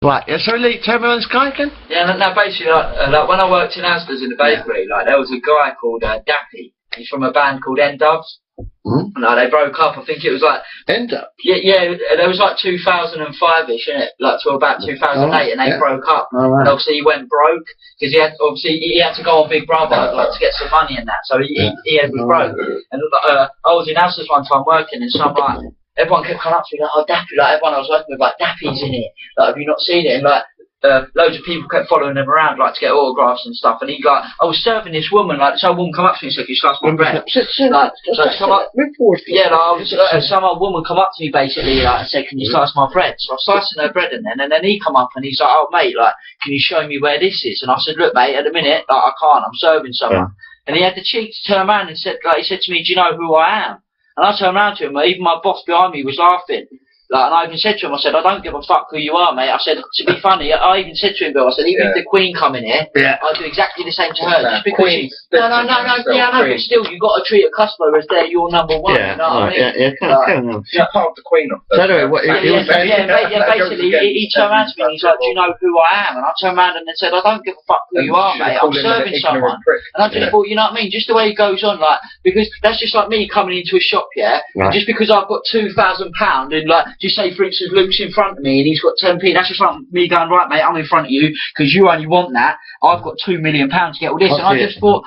Right, yeah, so Lee, tell me on this guy again? Yeah, no, basically, like when I worked in Asda's in the bakery, like there was a guy called Dappy. He's from a band called N-Dubs. Mm-hmm. No, they broke up. I think it was like N-Dubs? Yeah, there was like 2005ish, innit? Like to about 2008, and they broke up. Right. And obviously he went broke because he had to go on Big Brother like to get some money and that. So he was broke. And I was in Asda's one time working, and some like everyone kept coming up to me like, "Oh, Dappy!" Like everyone I was working with, like, "Dappy's in it. Like, have you not seen it?" And like. Loads of people kept following him around, like, to get autographs and stuff. And he, like, I was serving this woman, like, this old woman come up to me and said, "Can you slice my bread?" Some old woman come up to me, basically, like, and said, "Can you slice my bread?" So I was slicing her bread, and then he come up, and he's like, "Oh, mate, like, can you show me where this is?" And I said, "Look, mate, at the minute, like, I can't, I'm serving someone." And he had the cheek to turn around and said, like, he said to me, "Do you know who I am?" And I turned around to him, even my boss behind me was laughing. Like, and I even said to him, I said, "I don't give a fuck who you are, mate." I said, to be funny, I even said to him, Bill, I said, even if the Queen come in here, I'd do exactly the same to her. Just because no, but still, you've got to treat a customer as they're your number one, you know what I mean? She's part of the Queen of them. Basically, he turned around to me and he's like, "Do you know who I am?" And I turned around and said, "I don't give a fuck who you are, mate. I'm serving someone." And I just thought, you know what I mean? Just the way it goes on, like, because that's just like me coming into a shop, and just because I've got £2,000 and, like, just say, for instance, Luke's in front of me and he's got 10p, that's just like me going, "Right, mate, I'm in front of you because you only want that. I've got £2 million to get all this." And I just thought,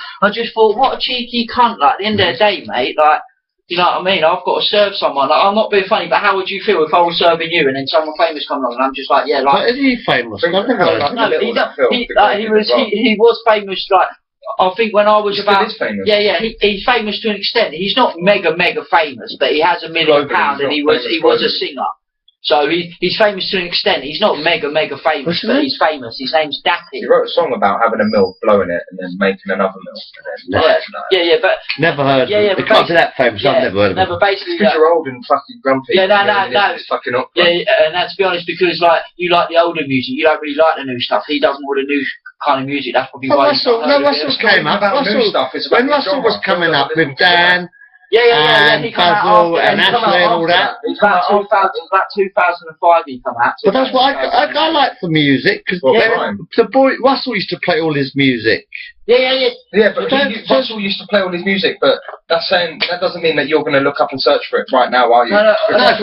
what a cheeky cunt. Like, at the end of the day, mate, like, you know what I mean? I've got to serve someone. Like, I'm not being funny, but how would you feel if I was serving you and then someone famous comes along and I'm just like, yeah, like... But is he famous? He was famous, like... I think when I was about... he's famous to an extent. He's not mega famous, but he has £1 million and he was a singer. So he's famous to an extent. He's not mega famous, but he's famous. His name's Dappy. He wrote a song about having a mill, blowing it, and then making another mill. But never heard. It can't be that famous. I've never heard of it. But basically, because you're old and fucking grumpy. No. Fucking up. And that's to be honest, because like you like the older music, you don't really like the new stuff. He doesn't want the new kind of music. That's probably why. Russell came up. When Russell was coming up with Dan. And Basil and Ashley and all that. It was about 2005 he come out. But that's what I like the music, because the boy Russell used to play all his music. Yeah, but Russell used to play all his music, but that doesn't mean that you're going to look up and search for it right now, are you? No, I've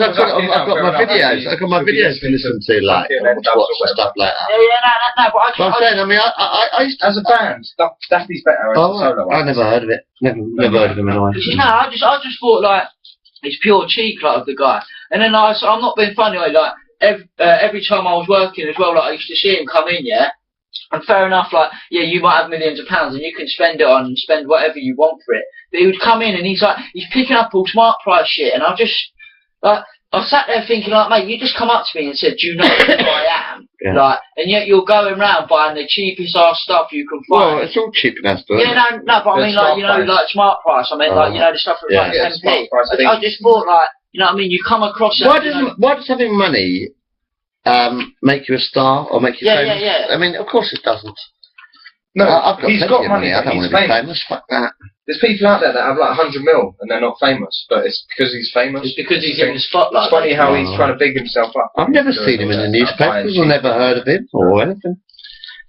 got my videos. I've got my videos to listen to, like, stuff like that. But I'm saying, I mean, I used to... As a band, Dappy's better as a solo. I never heard of it. Never heard of him anyway. No, I just thought, like, it's pure cheek, like, of the guy. And then I'm not being funny, like, every time I was working as well, like, I used to see him come in, and fair enough, like, you might have millions of pounds and you can spend it on, spend whatever you want for it. But he would come in and he's picking up all smart price shit, and I just, like, I sat there thinking, like, mate, you just come up to me and said, "Do you know who I am?" Like, and yet you're going around buying the cheapest ass stuff you can find. Well, it's all cheap enough, but... No, but I mean, like, you know, like, smart price. I mean, like, you know, the stuff for like 10p. I just thought, like, you know what I mean, you come across... Why does having money... make you a star or make you famous? I mean, of course it doesn't. No, I've got he's got money. I don't want to be famous. Fuck that. There's people out there that have like 100 mil and they're not famous, but it's because he's famous. It's because he's in the spotlight. It's funny how he's trying to big himself up. I've never seen him in the newspapers or never heard of him or anything.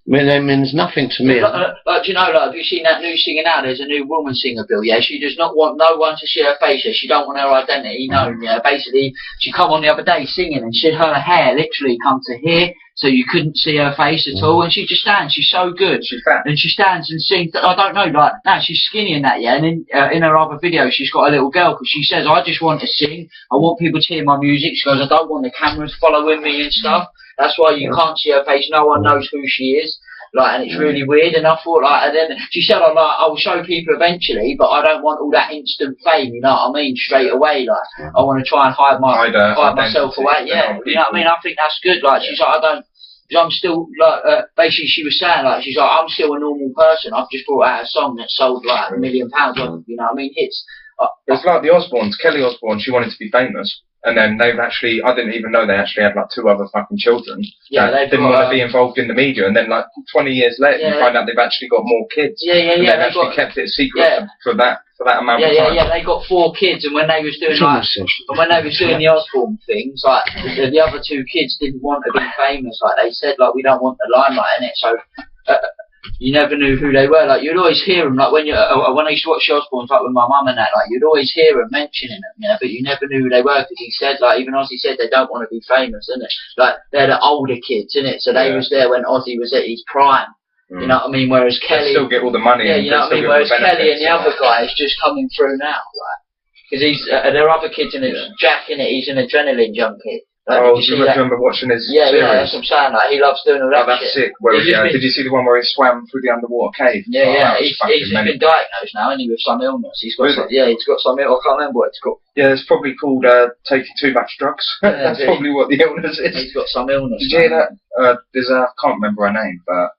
I mean, means nothing to me. Like, you know, like, have you seen that new singer now? There's a new woman singer, Bill, she does not want no one to see her face, she don't want her identity known, Basically, she come on the other day singing, and her hair literally come to here, so you couldn't see her face at all, and she just stands, she's so good. She's fat. And she stands and sings, I don't know, like, now she's skinny in that, and in her other video, she's got a little girl, because she says, "I just want to sing, I want people to hear my music," she goes, "I don't want the cameras following me and stuff." That's why you can't see her face, no one knows who she is. Like, and it's really weird, and I thought, like, and then she said, I will show people eventually, but I don't want all that instant fame, you know what I mean, straight away, like, I want to try and hide myself away, you know what I mean, I think that's good, like, she's like, I'm still, like, basically she was saying, like, she's like, I'm still a normal person, I've just brought out a song that sold, like, £1 million, you know what I mean, hits. It's like the Osbournes, Kelly Osbourne, she wanted to be famous, And then they've actually, I didn't even know they actually had like 2 other fucking children. Yeah, they didn't want to be involved in the media. And then like 20 years later, you find out they've actually got more kids. Yeah. And they've actually kept it a secret for that amount of time. Yeah. They got 4 kids, and when they was doing the Osborne things, like the other 2 kids didn't want to be famous. Like they said, like we don't want the limelight in it. So. You never knew who they were. Like you'd always hear them. Like when I used to watch the Osbournes, like with my mum and that, like you'd always hear them mentioning them, you know. But you never knew who they were because he said, like even Ozzy said, they don't want to be famous, isn't it? Like they're the older kids, isn't it? So they was there when Ozzy was at his prime. You know what I mean? Whereas Kelly still get all the money. Yeah, you know what I mean. Whereas Kelly and the other guy is just coming through now, like because he's there are other kids in it. Jack in it, he's an adrenaline junkie. Like, do you remember watching his series? Yeah, that's what I'm saying. Like, he loves doing all that that's shit. sick. Where did you see the one where he swam through the underwater cave? Yeah. He's been diagnosed now, and with some illness. He's got he's got some illness. I can't remember what it's called. Yeah, it's probably called taking too much drugs. That's probably what the illness is. He's got some illness. Did you hear that? I can't remember her name, but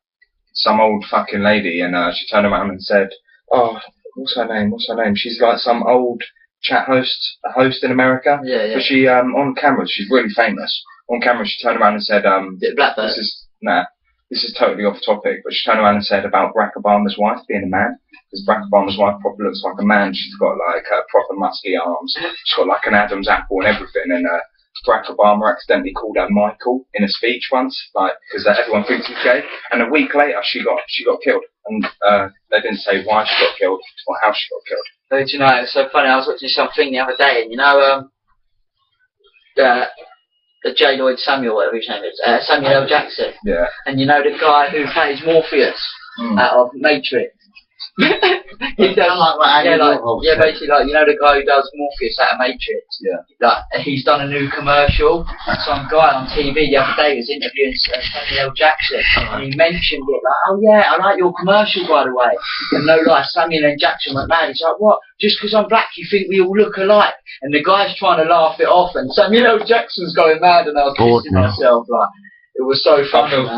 some old fucking lady, and she turned around and said, "Oh, what's her name? She's like some old chat host in America." Yeah. But she on camera, she's really famous. On camera, she turned around and said, Blackbird. This is totally off topic, but she turned around and said about Barack Obama's wife being a man, because Barack Obama's wife probably looks like a man. She's got like proper muscly arms. She's got like an Adam's apple and everything. And Barack Obama accidentally called her Michael in a speech once, like because everyone thinks he's gay. And a week later, she got killed, and they didn't say why she got killed or how she got killed. Don't you know, it's so funny, I was watching something the other day, and you know, the J. Lloyd Samuel, whatever his name is, Samuel L. Jackson. Yeah. And you know the guy who plays Morpheus out of Matrix? He does, basically like, you know the guy who does Morpheus out of Matrix? Yeah. Like, he's done a new commercial, and some guy on TV the other day was interviewing Samuel L. Jackson, and he mentioned it, like, oh yeah, I like your commercial by the way. And no lie, Samuel L. Jackson went mad, he's like, what? Just because I'm black you think we all look alike? And the guy's trying to laugh it off, and Samuel L. Jackson's going mad, and I was kissing myself, like, it was so funny, man.